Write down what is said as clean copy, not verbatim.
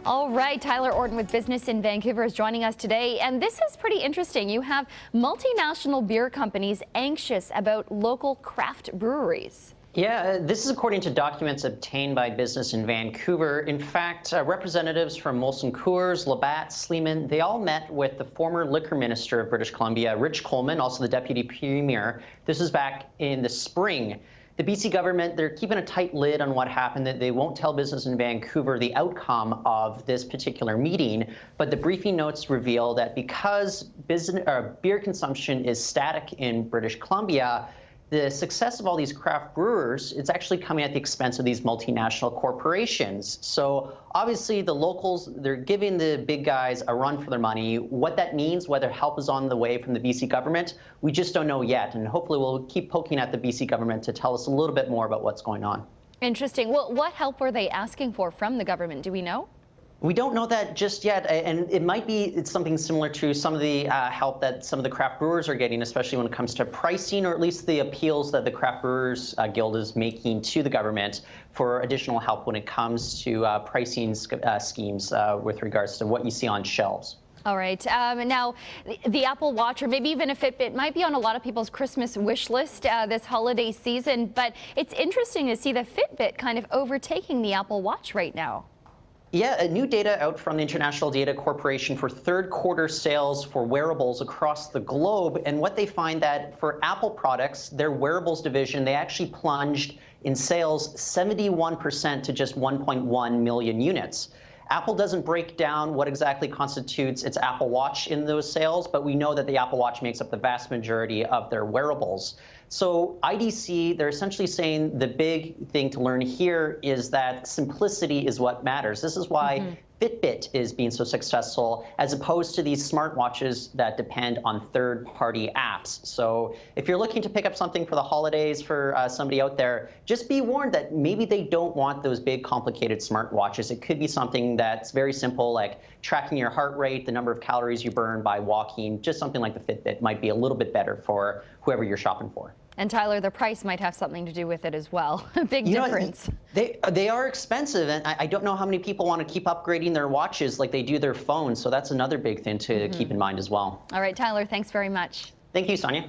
All right, Tyler Orton with Business in Vancouver is joining us today, and this is pretty interesting. You have multinational beer companies anxious about local craft breweries. Yeah, this is according to documents obtained by Business in Vancouver. In fact, representatives from Molson Coors, Labatt, Sleeman, they all met with the former liquor minister of British Columbia, Rich Coleman, also the deputy premier. This is back in the spring. The BC government, they're keeping a tight lid on what happened. They won't tell Business in Vancouver the outcome of this particular meeting, but the briefing notes reveal that because beer consumption is static in British Columbia, the success of all these craft brewers, it's actually coming at the expense of these multinational corporations. So obviously the locals, they're giving the big guys a run for their money. What that means, whether help is on the way from the BC government, we just don't know yet. And hopefully we'll keep poking at the BC government to tell us a little bit more about what's going on. Interesting. Well, what help were they asking for from the government? Do we know? We don't know that just yet, and it might be something similar to some of the help that some of the craft brewers are getting, especially when it comes to pricing, or at least the appeals that the Craft Brewers Guild is making to the government for additional help when it comes to pricing schemes with regards to what you see on shelves. All right. Now, the Apple Watch, or maybe even a Fitbit, might be on a lot of people's Christmas wish list this holiday season, but it's interesting to see the Fitbit kind of overtaking the Apple Watch right now. Yeah, new data out from the International Data Corporation for third quarter sales for wearables across the globe. And what they find that for Apple products, their wearables division, they actually plunged in sales 71% to just 1.1 million units. Apple doesn't break down what exactly constitutes its Apple Watch in those sales, but we know that the Apple Watch makes up the vast majority of their wearables. So IDC, they're essentially saying the big thing to learn here is that simplicity is what matters. This is why Fitbit is being so successful, as opposed to these smartwatches that depend on third-party apps. So if you're looking to pick up something for the holidays for somebody out there, just be warned that maybe they don't want those big, complicated smartwatches. It could be something that's very simple, like tracking your heart rate, the number of calories you burn by walking. Just something like the Fitbit might be a little bit better for whoever you're shopping for. And Tyler, the price might have something to do with it as well. Big difference. They are expensive, and I don't know how many people want to keep upgrading their watches like they do their phones. So that's another big thing to keep in mind as well. All right, Tyler, thanks very much. Thank you, Sonia.